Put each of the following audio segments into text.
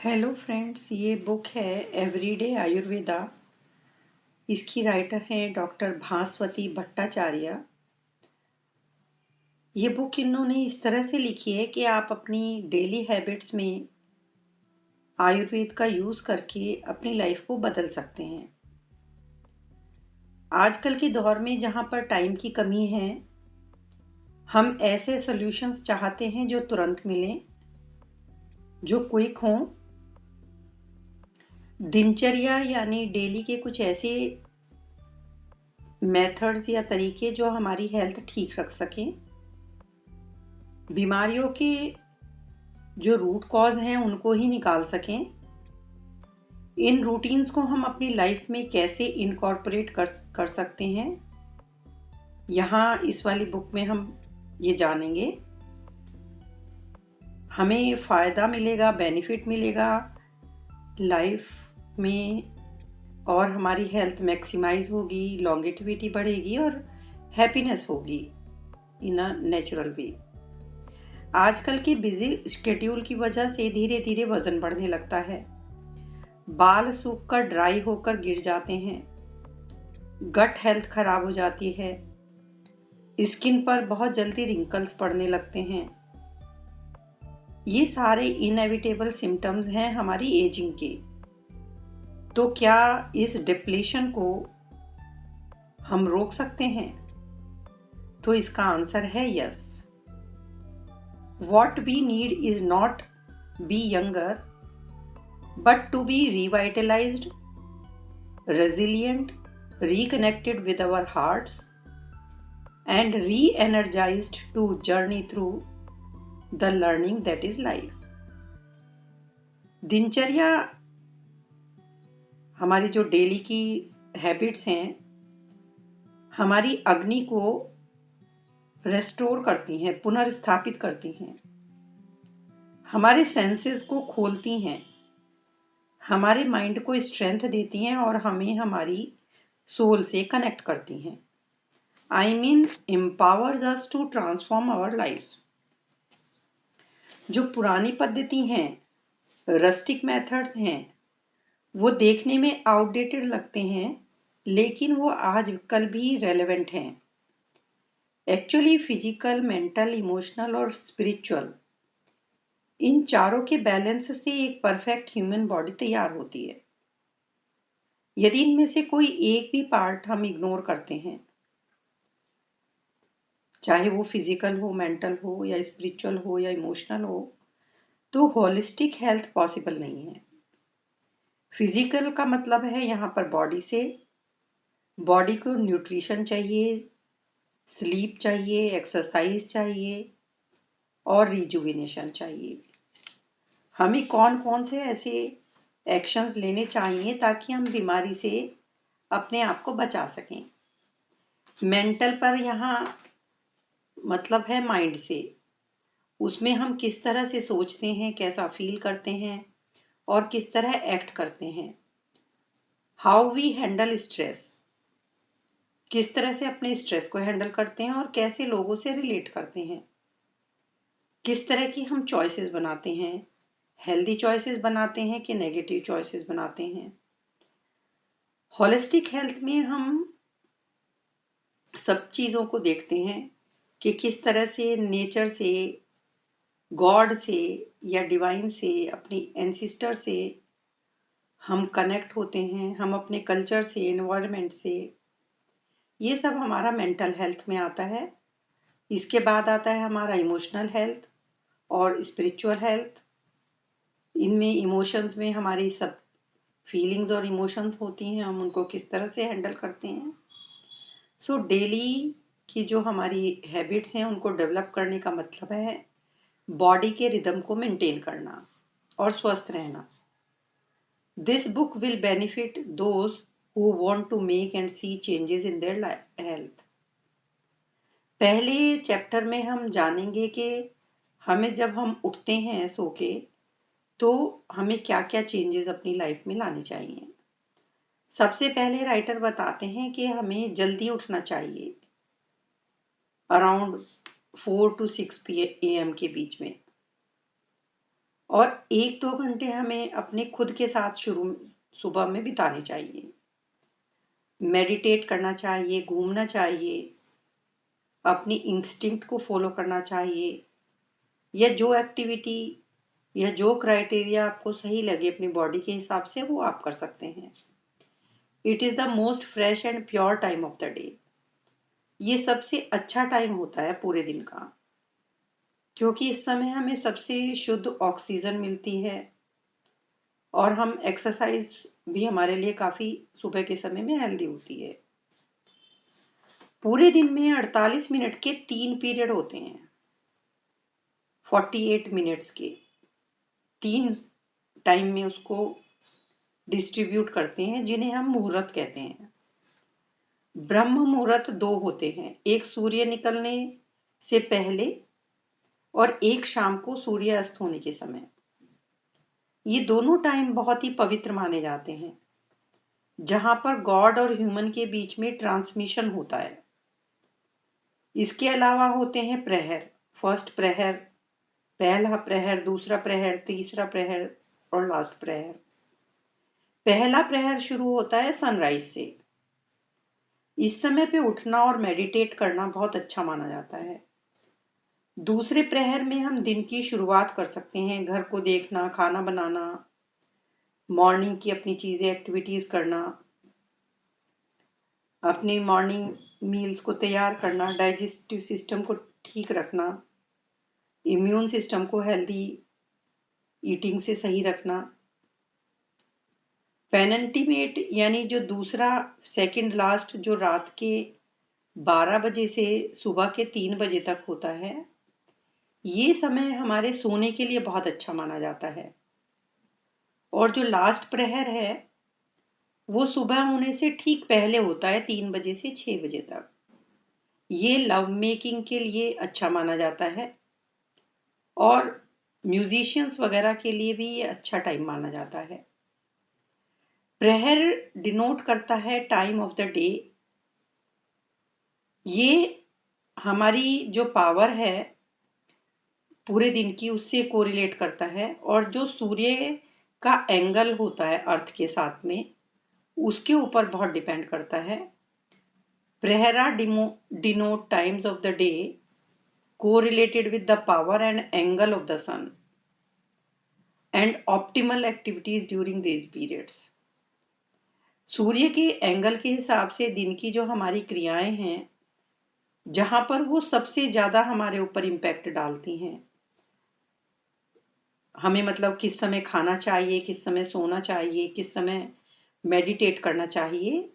Hello friends, ये book है everyday Ayurveda. इसकी राइटर हैं डॉक्टर भास्वती भट्टाचार्य। ये बुक इन्होंने इस तरह से लिखी है कि आप अपनी डेली हैबिट्स में आयुर्वेद का यूज़ करके अपनी लाइफ को बदल सकते हैं। आजकल के दौर में जहाँ पर टाइम की कमी है, हम ऐसे सॉल्यूशंस चाहते हैं जो तुरंत मिलें, जो क्विक हों। दिनचर्या यानी डेली के कुछ ऐसे मेथड्स या तरीके जो हमारी हेल्थ ठीक रख सकें। बीमारियों के जो रूट कॉज हैं उनको ही निकाल सकें। इन रूटीन्स को हम अपनी लाइफ में कैसे इनकॉर्पोरेट कर सकते हैं, यहाँ इस वाली बुक में हम ये जानेंगे। हमें फ़ायदा मिलेगा, बेनिफिट मिलेगा लाइफ में, और हमारी हेल्थ मैक्सिमाइज होगी, लॉन्गेटिविटी बढ़ेगी और हैप्पीनेस होगी इन अ नेचुरल वे। आजकल के बिजी शेड्यूल की वजह से धीरे धीरे वजन बढ़ने लगता है, बाल सूखकर ड्राई होकर गिर जाते हैं, गट हेल्थ खराब हो जाती है, स्किन पर बहुत जल्दी रिंकल्स पड़ने लगते हैं। ये सारे इनएविटेबल सिम्टम्स हैं हमारी एजिंग के। तो क्या इस डिप्लीशन को हम रोक सकते हैं? तो इसका आंसर है yes. What we need is not be younger, but to be revitalized, resilient, reconnected with our hearts, and re-energized to journey through the learning that is life. दिनचर्या हमारी जो डेली की हैबिट्स हैं, हमारी अग्नि को रेस्टोर करती हैं, पुनर्स्थापित करती हैं, हमारे सेंसेस को खोलती हैं, हमारे माइंड को स्ट्रेंथ देती हैं और हमें हमारी सोल से कनेक्ट करती हैं। I mean empowers us to transform our lives. जो पुरानी पद्धति हैं, रस्टिक मेथड्स हैं, वो देखने में आउटडेटेड लगते हैं, लेकिन वो आजकल भी रेलेवेंट हैं। एक्चुअली फिजिकल, मेंटल, इमोशनल और स्पिरिचुअल, इन चारों के बैलेंस से एक परफेक्ट ह्यूमन बॉडी तैयार होती है। यदि इनमें से कोई एक भी पार्ट हम इग्नोर करते हैं, चाहे वो फिजिकल हो, मेंटल हो या स्पिरिचुअल हो या इमोशनल हो, तो होलिस्टिक हेल्थ पॉसिबल नहीं है। फिजिकल का मतलब है यहाँ पर बॉडी से। बॉडी को न्यूट्रिशन चाहिए, स्लीप चाहिए, एक्सरसाइज चाहिए और रिजुविनेशन चाहिए। हमें कौन कौन से ऐसे एक्शंस लेने चाहिए ताकि हम बीमारी से अपने आप को बचा सकें। मेंटल पर यहाँ मतलब है माइंड से। उसमें हम किस तरह से सोचते हैं, कैसा फील करते हैं और किस तरह एक्ट करते हैं। हाउ वी हैंडल स्ट्रेस, किस तरह से अपने स्ट्रेस को हैंडल करते हैं और कैसे लोगों से रिलेट करते हैं। किस तरह की हम चॉइसेस बनाते हैं, हेल्दी चॉइसेस बनाते हैं कि नेगेटिव चॉइसेस बनाते हैं। होलिस्टिक हेल्थ में हम सब चीज़ों को देखते हैं कि किस तरह से नेचर से, गॉड से या डिवाइन से, अपनी एंसिस्टर से हम कनेक्ट होते हैं, हम अपने कल्चर से, एनवायरनमेंट से। ये सब हमारा मेंटल हेल्थ में आता है। इसके बाद आता है हमारा इमोशनल हेल्थ और स्पिरिचुअल हेल्थ। इनमें इमोशंस में हमारी सब फीलिंग्स और इमोशंस होती हैं, हम उनको किस तरह से हैंडल करते हैं। सो डेली की जो हमारी हैबिट्स हैं उनको डेवलप करने का मतलब है बॉडी के रिदम को मेंटेन करना और स्वस्थ रहना। This book will benefit those who want to make and see changes in their health. पहले चैप्टर में हम जानेंगे कि हमें जब हम उठते हैं सो के, तो हमें क्या क्या चेंजेस अपनी लाइफ में लाने चाहिए। सबसे पहले राइटर बताते हैं कि हमें जल्दी उठना चाहिए, अराउंड 4 to 6 AM के बीच में, और 1-2 घंटे हमें अपने खुद के साथ सुबह में बिताने चाहिए। मेडिटेट करना चाहिए, घूमना चाहिए, अपनी इंस्टिंक्ट को फॉलो करना चाहिए, या जो एक्टिविटी या जो क्राइटेरिया आपको सही लगे अपनी बॉडी के हिसाब से वो आप कर सकते हैं। It is the most fresh and pure time of the day. ये सबसे अच्छा टाइम होता है पूरे दिन का, क्योंकि इस समय हमें सबसे शुद्ध ऑक्सीजन मिलती है और हम एक्सरसाइज भी हमारे लिए काफ़ी सुबह के समय में हेल्दी होती है। पूरे दिन में 48 मिनट के 3 पीरियड होते हैं, 48 मिनट्स के 3 टाइम में उसको डिस्ट्रीब्यूट करते हैं, जिन्हें हम मुहूर्त कहते हैं। ब्रह्म मुहूर्त 2 होते हैं, एक सूर्य निकलने से पहले और एक शाम को सूर्य अस्त होने के समय। ये दोनों टाइम बहुत ही पवित्र माने जाते हैं, जहां पर गॉड और ह्यूमन के बीच में ट्रांसमिशन होता है। इसके अलावा होते हैं प्रहर, फर्स्ट प्रहर, पहला प्रहर, दूसरा प्रहर, तीसरा प्रहर और लास्ट प्रहर। पहला प्रहर शुरू होता है सनराइज से। इस समय पे उठना और मेडिटेट करना बहुत अच्छा माना जाता है। दूसरे प्रहर में हम दिन की शुरुआत कर सकते हैं, घर को देखना, खाना बनाना, मॉर्निंग की अपनी चीजें एक्टिविटीज करना, अपनी मॉर्निंग मील्स को तैयार करना, डाइजेस्टिव सिस्टम को ठीक रखना, इम्यून सिस्टम को हेल्दी ईटिंग से सही रखना। पेनल्टीमेट यानी जो दूसरा सेकंड लास्ट, जो रात के 12 बजे से सुबह के 3 बजे तक होता है, ये समय हमारे सोने के लिए बहुत अच्छा माना जाता है। और जो लास्ट प्रहर है वो सुबह होने से ठीक पहले होता है, 3 बजे से 6 बजे तक। ये लव मेकिंग के लिए अच्छा माना जाता है और म्यूजिशियंस वगैरह के लिए भी ये अच्छा टाइम माना जाता है। प्रहर डिनोट करता है टाइम ऑफ द डे। ये हमारी जो पावर है पूरे दिन की उससे कोरिलेट करता है, और जो सूर्य का एंगल होता है अर्थ के साथ में, उसके ऊपर बहुत डिपेंड करता है। Prahara denote times of the day correlated with the power and angle of the sun and optimal activities during these periods. सूर्य के एंगल के हिसाब से दिन की जो हमारी क्रियाएं हैं, जहां पर वो सबसे ज्यादा हमारे ऊपर इम्पैक्ट डालती हैं, हमें मतलब किस समय खाना चाहिए, किस समय सोना चाहिए, किस समय मेडिटेट करना चाहिए।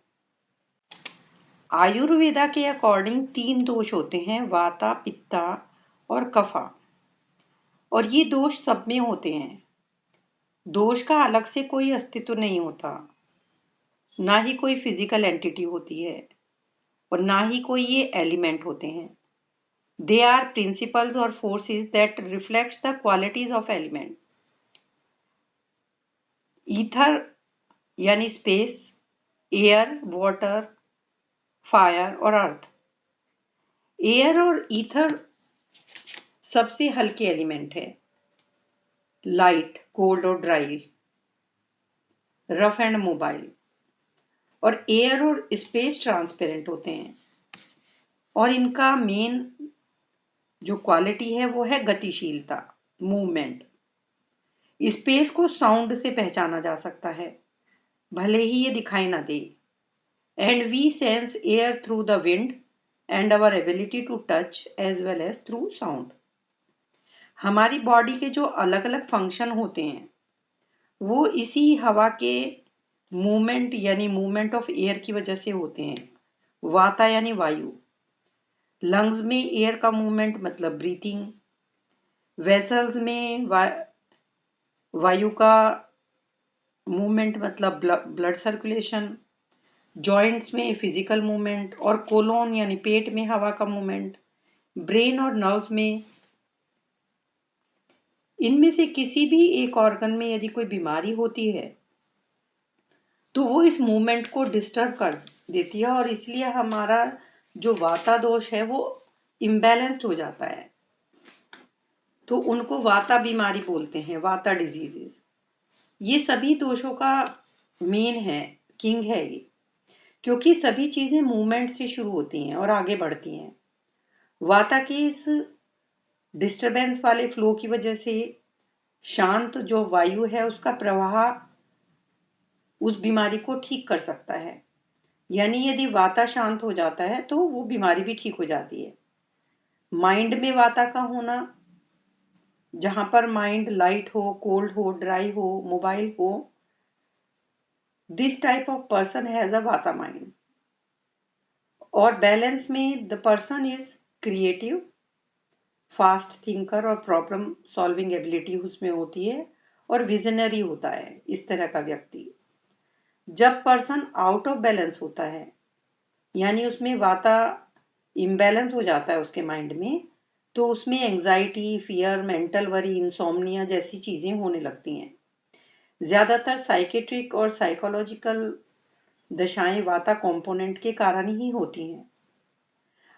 आयुर्वेदा के अकॉर्डिंग 3 दोष होते हैं, वाता, पित्ता और कफा, और ये दोष सब में होते हैं। दोष का अलग से कोई अस्तित्व नहीं होता, ना ही कोई फिजिकल एंटिटी होती है और ना ही कोई ये एलिमेंट होते हैं। दे आर प्रिंसिपल्स और forces that reflects the qualities of element. Ether यानी स्पेस, एयर, वाटर, फायर और अर्थ। एयर और ईथर सबसे हल्के एलिमेंट है, लाइट, कोल्ड और ड्राई, रफ एंड मोबाइल। और एयर और स्पेस ट्रांसपेरेंट होते हैं, और इनका मेन जो क्वालिटी है वो है गतिशीलता, मूवमेंट। स्पेस को साउंड से पहचाना जा सकता है, भले ही ये दिखाई ना दे। And we sense air through the wind and our ability to touch as well as through sound. हमारी बॉडी के जो अलग अलग फंक्शन होते हैं वो इसी हवा के मूवमेंट यानी मूवमेंट ऑफ एयर की वजह से होते हैं। वाता यानी वायु, लंग्स में एयर का मूवमेंट मतलब ब्रीथिंग, वेसल्स में वायु का मूवमेंट मतलब ब्लड सर्कुलेशन, जॉइंट्स में फिजिकल मूवमेंट, और कोलोन यानी पेट में हवा का मूवमेंट, ब्रेन और नर्व्स में। इनमें से किसी भी एक ऑर्गन में यदि कोई बीमारी होती है तो वो इस मूवमेंट को डिस्टर्ब कर देती है, और इसलिए हमारा जो वाता दोष है वो इम्बैलेंस्ड हो जाता है। तो उनको वाता बीमारी बोलते हैं, वाता डिजीजेस। ये सभी दोषों का मेन है, किंग है ये, क्योंकि सभी चीजें मूवमेंट से शुरू होती हैं और आगे बढ़ती हैं। वाता के इस डिस्टरबेंस वाले फ्लो की वजह से शांत जो वायु है उसका प्रवाह उस बीमारी को ठीक कर सकता है। यानी यदि वाता शांत हो जाता है तो वो बीमारी भी ठीक हो जाती है। माइंड में वाता का होना, जहां पर माइंड लाइट हो, कोल्ड हो, ड्राई हो, मोबाइल हो, this type of person has a वाता माइंड। और बैलेंस में the person is creative, fast thinker और प्रॉब्लम सॉल्विंग एबिलिटी उसमें होती है और विजनरी होता है इस तरह का व्यक्ति। जब पर्सन आउट ऑफ बैलेंस होता है, यानी उसमें वाता इम्बैलेंस हो जाता है उसके माइंड में, तो उसमें anxiety, fear, mental worry, insomnia जैसी चीजें होने लगती हैं। ज्यादातर साइकेट्रिक और साइकोलॉजिकल दशाएं वाता कंपोनेंट के कारण ही होती हैं।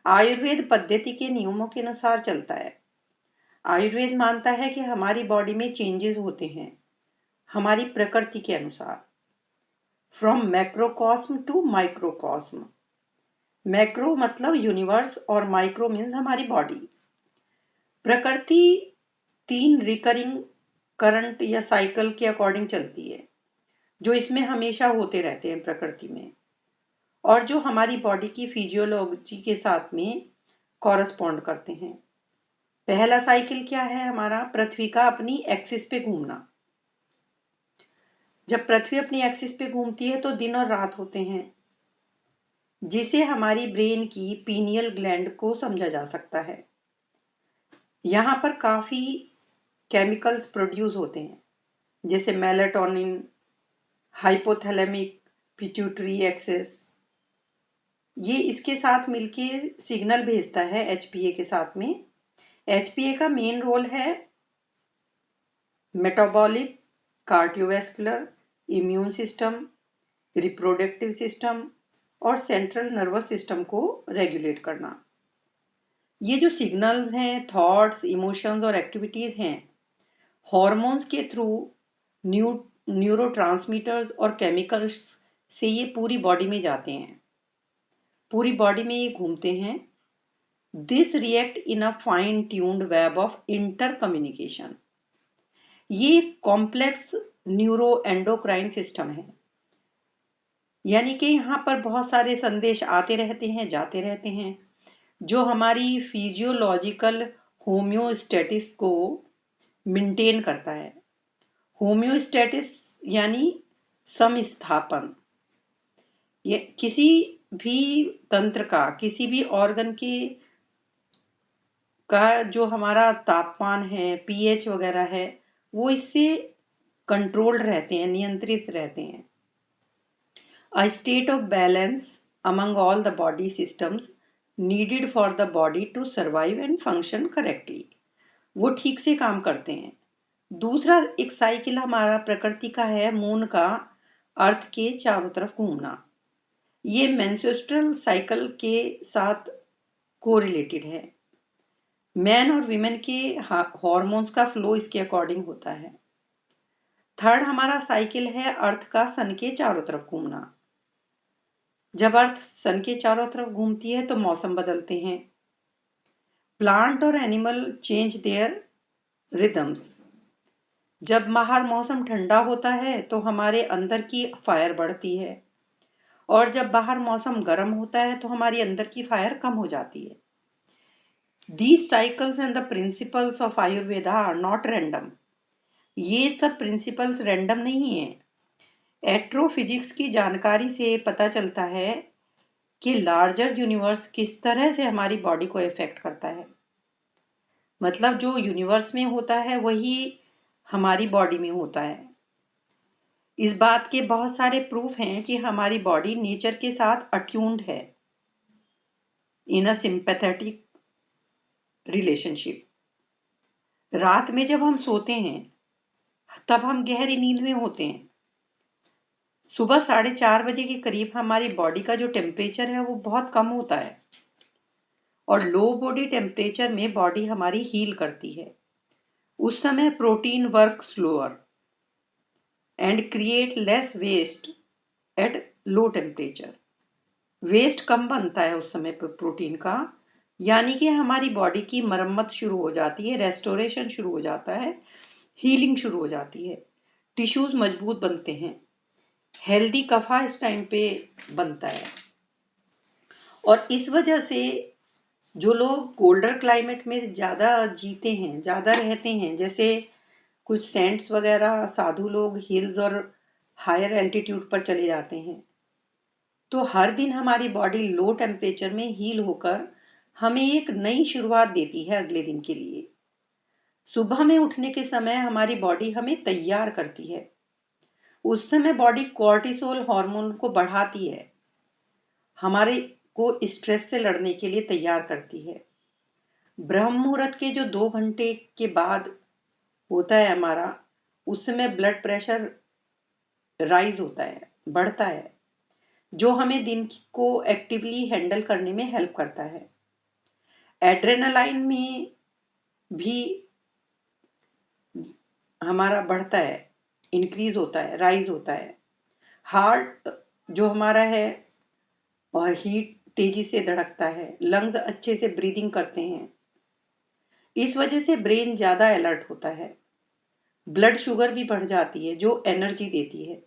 आयुर्वेद पद्धति के नियमों के अनुसार चलता है। आयुर्वेद मानता है कि हमारी बॉडी में चेंजेस होते हैं हमारी प्रकृति के अनुसार, फ्रॉम मैक्रोकॉस्म टू माइक्रोकॉस्म। मैक्रो मतलब यूनिवर्स और माइक्रो मीन्स हमारी बॉडी। प्रकृति 3 रिकरिंग करंट या साइकिल के अकॉर्डिंग चलती है, जो इसमें हमेशा होते रहते हैं प्रकृति में, और जो हमारी बॉडी की फिजियोलॉजी के साथ में कॉरस्पॉन्ड करते हैं। पहला साइकिल क्या है हमारा? पृथ्वी का अपनी एक्सिस पे घूमना। जब पृथ्वी अपनी एक्सिस पे घूमती है तो दिन और रात होते हैं, जिसे हमारी ब्रेन की पीनियल ग्लैंड को समझा जा सकता है। यहाँ पर काफी केमिकल्स प्रोड्यूस होते हैं, जैसे मेलाटोनिन, हाइपोथैलेमिक पिट्यूटरी एक्सेस। ये इसके साथ मिलके सिग्नल भेजता है एचपीए के साथ में। एचपीए का मेन रोल है metabolic, cardiovascular, immune system, reproductive system और सेंट्रल नर्वस सिस्टम को रेगुलेट करना। ये जो सिग्नल्स हैं, थॉट्स, इमोशंस और एक्टिविटीज हैं, हॉर्मोन्स के थ्रू, न्यूरोट्रांसमीटर्स और केमिकल्स से ये पूरी बॉडी में जाते हैं, पूरी बॉडी में ये घूमते हैं। This react in a fine tuned web of inter communication. ये कॉम्प्लेक्स न्यूरो एंडोक्राइन सिस्टम है, यानी कि यहाँ पर बहुत सारे संदेश आते रहते हैं, जाते रहते हैं, जो हमारी फिजियोलॉजिकल होम्योस्टेटिस को मेंटेन करता है। होम्योस्टेटिस यानी समस्थापन। ये किसी भी तंत्र का, किसी भी ऑर्गन के का जो हमारा तापमान है, पीएच वगैरह है, वो इससे कंट्रोल्ड रहते हैं, नियंत्रित रहते हैं। A state of balance among all the body systems needed for the body to survive and function correctly. वो ठीक से काम करते हैं। दूसरा एक साइकिल हमारा प्रकृति का है, मून का अर्थ के चारों तरफ घूमना। ये मेंस्ट्रुअल साइकिल के साथ कोरिलेटेड है। मैन और विमेन के हार्मोन्स का फ्लो इसके अकॉर्डिंग होता है। थर्ड हमारा साइकिल है अर्थ का सन के चारों तरफ घूमना। जब अर्थ सन के चारों तरफ घूमती है तो मौसम बदलते हैं। प्लांट और एनिमल चेंज देयर रिदम्स। जब बाहर मौसम ठंडा होता है तो हमारे अंदर की फायर बढ़ती है, और जब बाहर मौसम गर्म होता है तो हमारी अंदर की फायर कम हो जाती है। These cycles and the principles of Ayurveda are not random. ये सब प्रिंसिपल्स रैंडम नहीं है। एस्ट्रोफिजिक्स की जानकारी से पता चलता है कि लार्जर यूनिवर्स किस तरह से हमारी बॉडी को इफेक्ट करता है। मतलब जो यूनिवर्स में होता है वही हमारी बॉडी में होता है। इस बात के बहुत सारे प्रूफ हैं कि हमारी बॉडी नेचर के साथ अट्यून्ड है, इन अ सिंपैथेटिक रिलेशनशिप। रात में जब हम सोते हैं तब हम गहरी नींद में होते हैं। सुबह 4:30 बजे के करीब हमारी बॉडी का जो टेम्परेचर है वो बहुत कम होता है, और लो बॉडी टेम्परेचर में बॉडी हमारी हील करती है। उस समय protein work slower and create less waste at low temperature. Waste कम बनता है उस समय पर प्रोटीन का, यानी कि हमारी बॉडी की मरम्मत शुरू हो जाती है, रेस्टोरेशन शुरू हो जाता है, हीलिंग शुरू हो जाती है, टिश्यूज मजबूत बनते हैं, हेल्दी कफा इस टाइम पे बनता है। और इस वजह से जो लोग कोल्डर क्लाइमेट में ज़्यादा जीते हैं, ज़्यादा रहते हैं, जैसे कुछ सेंट्स वगैरह साधु लोग हिल्स और हायर एल्टीट्यूड पर चले जाते हैं, तो हर दिन हमारी बॉडी लो टेम्परेचर में हील होकर हमें एक नई शुरुआत देती है अगले दिन के लिए। सुबह में उठने के समय हमारी बॉडी हमें तैयार करती है। उस समय बॉडी कॉर्टिसोल हार्मोन को बढ़ाती है, हमारे को स्ट्रेस से लड़ने के लिए तैयार करती है। ब्रह्म मुहूर्त के जो 2 घंटे के बाद होता है हमारा, उस समय ब्लड प्रेशर राइज होता है, बढ़ता है, जो हमें दिन को एक्टिवली हैंडल करने में हेल्प करता है। एड्रेनालाइन में भी हमारा बढ़ता है, इंक्रीज होता है, राइज होता है। हार्ट जो हमारा है और हीट तेजी से धड़कता है, लंग्स अच्छे से ब्रीदिंग करते हैं, इस वजह से ब्रेन ज़्यादा अलर्ट होता है। ब्लड शुगर भी बढ़ जाती है जो एनर्जी देती है।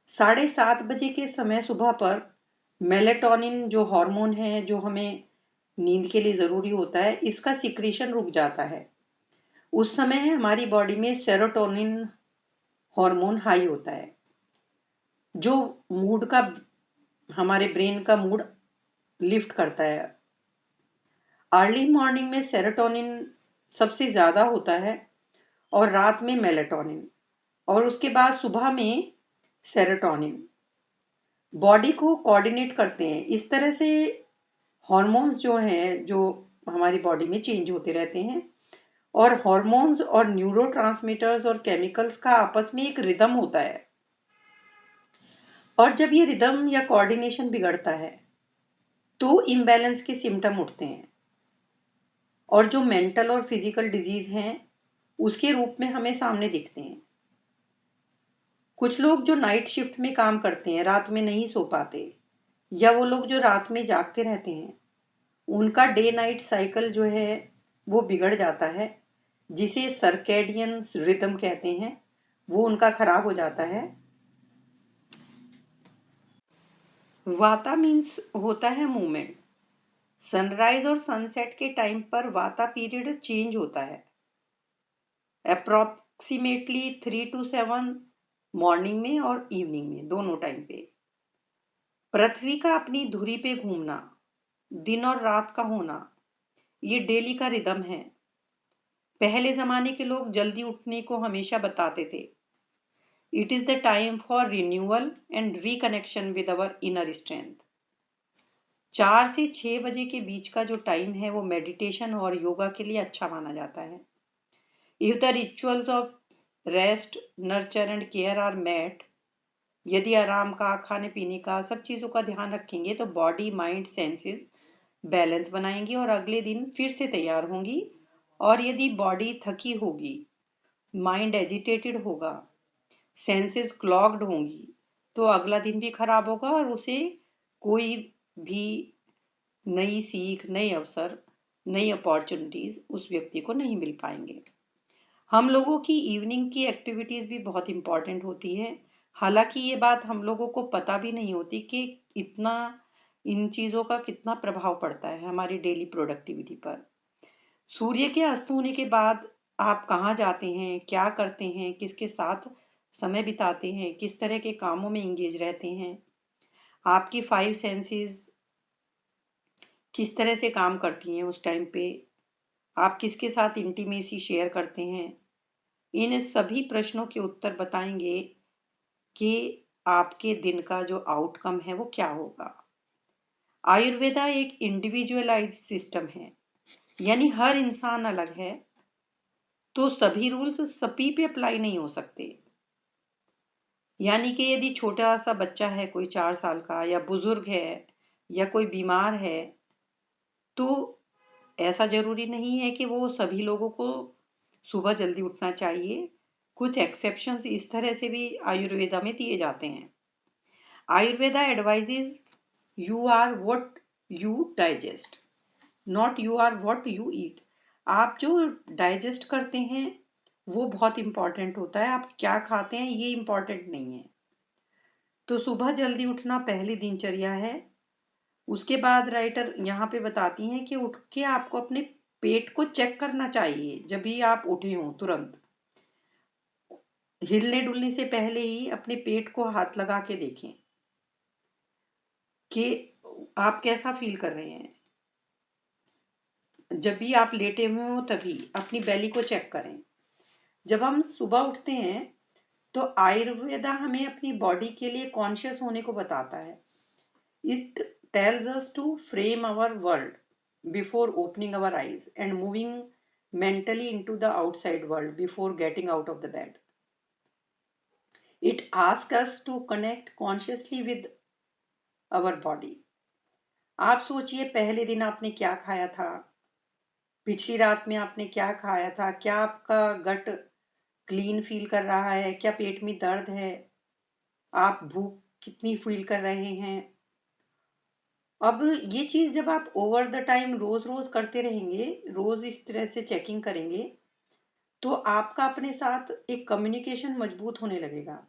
7:30 बजे के समय सुबह पर मेलेटोनिन जो हार्मोन है, जो हमें नींद के लिए ज़रूरी होता है, इसका सिक्रीशन रुक जाता है। उस समय हमारी बॉडी में सेरोटोनिन हार्मोन हाई होता है, जो मूड का, हमारे ब्रेन का मूड लिफ्ट करता है। अर्ली मॉर्निंग में सेरोटोनिन सबसे ज़्यादा होता है और रात में मेलेटोनिन, और उसके बाद सुबह में सेरोटोनिन बॉडी को कोऑर्डिनेट करते हैं। इस तरह से हार्मोन्स जो हैं, जो हमारी बॉडी में चेंज होते रहते हैं, और हार्मोन्स और न्यूरोट्रांसमीटर्स और केमिकल्स का आपस में एक रिदम होता है। और जब ये रिदम या कोऑर्डिनेशन बिगड़ता है तो इम्बैलेंस के सिम्टम उठते हैं, और जो मेंटल और फिजिकल डिजीज हैं उसके रूप में हमें सामने दिखते हैं। कुछ लोग जो नाइट शिफ्ट में काम करते हैं, रात में नहीं सो पाते, या वो लोग जो रात में जागते रहते हैं, उनका डे नाइट साइकिल जो है वो बिगड़ जाता है, जिसे सर्केडियन रिदम कहते हैं, वो उनका खराब हो जाता है। वाता मीन्स होता है मूवमेंट। सनराइज और सनसेट के टाइम पर वाता पीरियड चेंज होता है, अप्रोक्सीमेटली 3 to 7 मॉर्निंग में और इवनिंग में, दोनों टाइम पे। पृथ्वी का अपनी धुरी पे घूमना, दिन और रात का होना, ये डेली का रिदम है। पहले जमाने के लोग जल्दी उठने को हमेशा बताते थे। It is the time for renewal and reconnection with our inner strength. 4 से 6 बजे के बीच का जो टाइम है वो मेडिटेशन और योगा के लिए अच्छा माना जाता है। If the rituals of rest, nurture and care are met, यदि आराम का, खाने पीने का, सब चीज़ों का ध्यान रखेंगे तो बॉडी, माइंड, सेंसेस बैलेंस बनाएंगी और अगले दिन फिर से तैयार होंगी। और यदि बॉडी थकी होगी, माइंड एजिटेटेड होगा, सेंसेस क्लॉग्ड होंगी, तो अगला दिन भी खराब होगा और उसे कोई भी नई सीख, नए अवसर, नई अपॉर्चुनिटीज उस व्यक्ति को नहीं मिल पाएंगे। हम लोगों की इवनिंग की एक्टिविटीज भी बहुत इंपॉर्टेंट होती है। हालांकि ये बात हम लोगों को पता भी नहीं होती कि इतना इन चीज़ों का कितना प्रभाव पड़ता है हमारी डेली प्रोडक्टिविटी पर। सूर्य के अस्त होने के बाद आप कहाँ जाते हैं, क्या करते हैं, किसके साथ समय बिताते हैं, किस तरह के कामों में इंगेज रहते हैं, आपकी 5 सेंसेस किस तरह से काम करती हैं उस टाइम पे, आप किसके साथ इंटीमेसी शेयर करते हैं, इन सभी प्रश्नों के उत्तर बताएंगे कि आपके दिन का जो आउटकम है वो क्या होगा। आयुर्वेदा एक इंडिविजुअलाइज सिस्टम है, यानी हर इंसान अलग है, तो सभी रूल्स सभी पे अप्लाई नहीं हो सकते। यानी कि यदि छोटा सा बच्चा है, कोई 4 साल का, या बुजुर्ग है, या कोई बीमार है, तो ऐसा जरूरी नहीं है कि वो सभी लोगों को सुबह जल्दी उठना चाहिए। कुछ एक्सेप्शंस इस तरह से भी आयुर्वेदा में दिए जाते हैं। Ayurveda advises you are what you digest, not you are what you eat. आप जो डाइजेस्ट करते हैं वो बहुत इंपॉर्टेंट होता है, आप क्या खाते हैं ये इंपॉर्टेंट नहीं है। तो सुबह जल्दी उठना पहली दिनचर्या है। उसके बाद राइटर यहाँ पे बताती हैं कि उठ के आपको अपने पेट को चेक करना चाहिए जब भी आप उठे हों। तुरंत हिलने डुलने से पहले ही अपने पेट को हाथ लगा के देखें कि आप कैसा फील कर रहे हैं। जब भी आप लेटे हुए हो तभी अपनी बेली को चेक करें। जब हम सुबह उठते हैं तो आयुर्वेदा हमें अपनी बॉडी के लिए कॉन्शियस होने को बताता है। It tells us to frame our world before opening our eyes and moving mentally into the outside world before getting out of the bed. It asks us to connect consciously with our body. आप सोचिए पहले दिन आपने क्या खाया था, पिछली रात में आपने क्या खाया था, क्या आपका गट क्लीन फील कर रहा है, क्या पेट में दर्द है, आप भूख कितनी फील कर रहे हैं। अब ये चीज जब आप ओवर द टाइम रोज रोज करते रहेंगे, रोज इस तरह से चेकिंग करेंगे, तो आपका अपने साथ एक कम्युनिकेशन मजबूत होने लगेगा।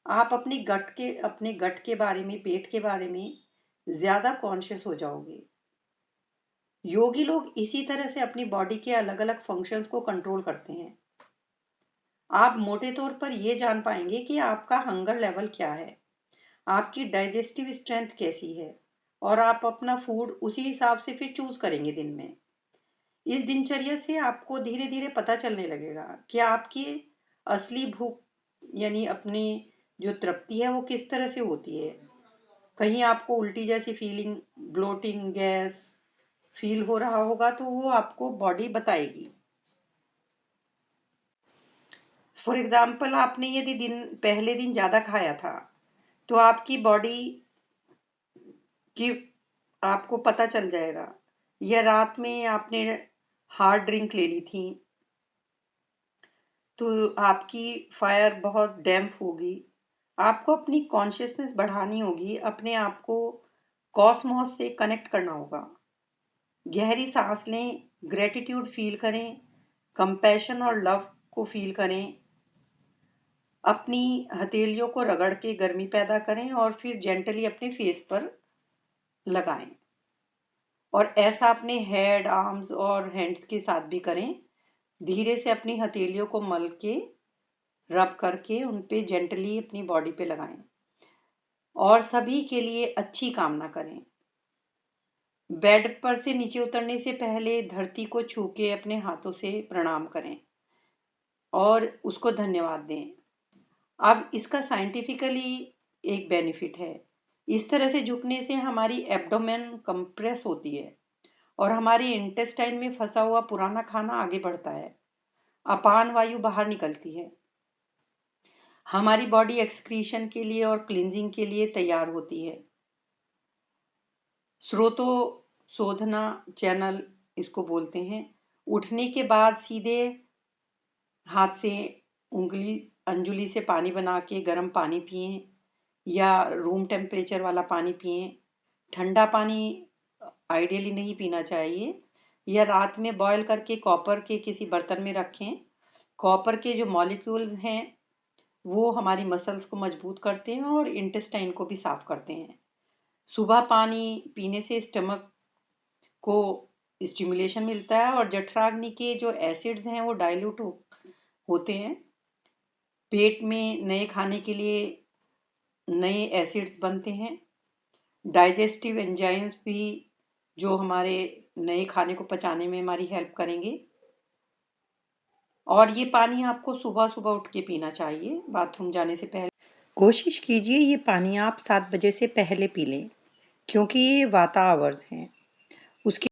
आप अपने गट के बारे में, पेट के बारे में ज्यादा कॉन्शियस हो जाओगे। योगी लोग इसी तरह से अपनी बॉडी के अलग अलग फंक्शंस को कंट्रोल करते हैं। आप मोटे तौर पर यह जान पाएंगे कि आपका हंगर लेवल क्या है, आपकी डाइजेस्टिव स्ट्रेंथ कैसी है, और आप अपना फूड उसी हिसाब से फिर चूज करेंगे दिन में। इस दिनचर्या से आपको धीरे धीरे पता चलने लगेगा कि आपकी असली भूख यानी अपनी जो तृप्ति है वो किस तरह से होती है। कहीं आपको उल्टी जैसी फीलिंग, ब्लोटिंग, गैस फील हो रहा होगा तो वो आपको बॉडी बताएगी। फॉर एग्जाम्पल, आपने यदि पहले दिन ज्यादा खाया था तो आपकी बॉडी की आपको पता चल जाएगा। या रात में आपने हार्ड ड्रिंक ले ली थी तो आपकी फायर बहुत डैम्प होगी। आपको अपनी कॉन्शियसनेस बढ़ानी होगी, अपने आप को कॉस्मोस से कनेक्ट करना होगा। गहरी सांस लें, ग्रेटिट्यूड फील करें, कंपैशन और लव को फील करें। अपनी हथेलियों को रगड़ के गर्मी पैदा करें और फिर जेंटली अपने फेस पर लगाएं। और ऐसा अपने हेड, आर्म्स और हैंड्स के साथ भी करें। धीरे से अपनी हथेलियों को मल के, रब करके उन पे जेंटली अपनी बॉडी पे लगाएं और सभी के लिए अच्छी कामना करें। बेड पर से नीचे उतरने से पहले धरती को छू के अपने हाथों से प्रणाम करें और उसको धन्यवाद दें। अब इसका साइंटिफिकली एक बेनिफिट है। इस तरह से झुकने से हमारी एब्डोमेन कंप्रेस होती है और हमारी इंटेस्टाइन में फंसा हुआ पुराना खाना आगे बढ़ता है, अपान वायु बाहर निकलती है, हमारी बॉडी एक्सक्रीशन के लिए और क्लींजिंग के लिए तैयार होती है। स्रोतो शोधना चैनल इसको बोलते हैं। उठने के बाद सीधे हाथ से अंजुली से पानी बना के गर्म पानी पिएं या रूम टेम्परेचर वाला पानी पिएं। ठंडा पानी आइडियली नहीं पीना चाहिए। या रात में बॉयल करके कॉपर के किसी बर्तन में रखें। कॉपर के जो मॉलिक्यूल्स हैं वो हमारी मसल्स को मजबूत करते हैं और इंटेस्टाइन को भी साफ करते हैं। सुबह पानी पीने से स्टमक को स्टिमुलेशन मिलता है और जठराग्नि के जो एसिड्स हैं वो डाइल्यूट होते हैं। पेट में नए खाने के लिए नए एसिड्स बनते हैं। डाइजेस्टिव एंजाइम्स भी जो हमारे नए खाने को पचाने में हमारी हेल्प करेंगे। और ये पानी आपको सुबह सुबह उठ के पीना चाहिए बाथरूम जाने से पहले। कोशिश कीजिए ये पानी आप 7 बजे से पहले पी लें क्योंकि ये वाता आवर्स हैं। उसके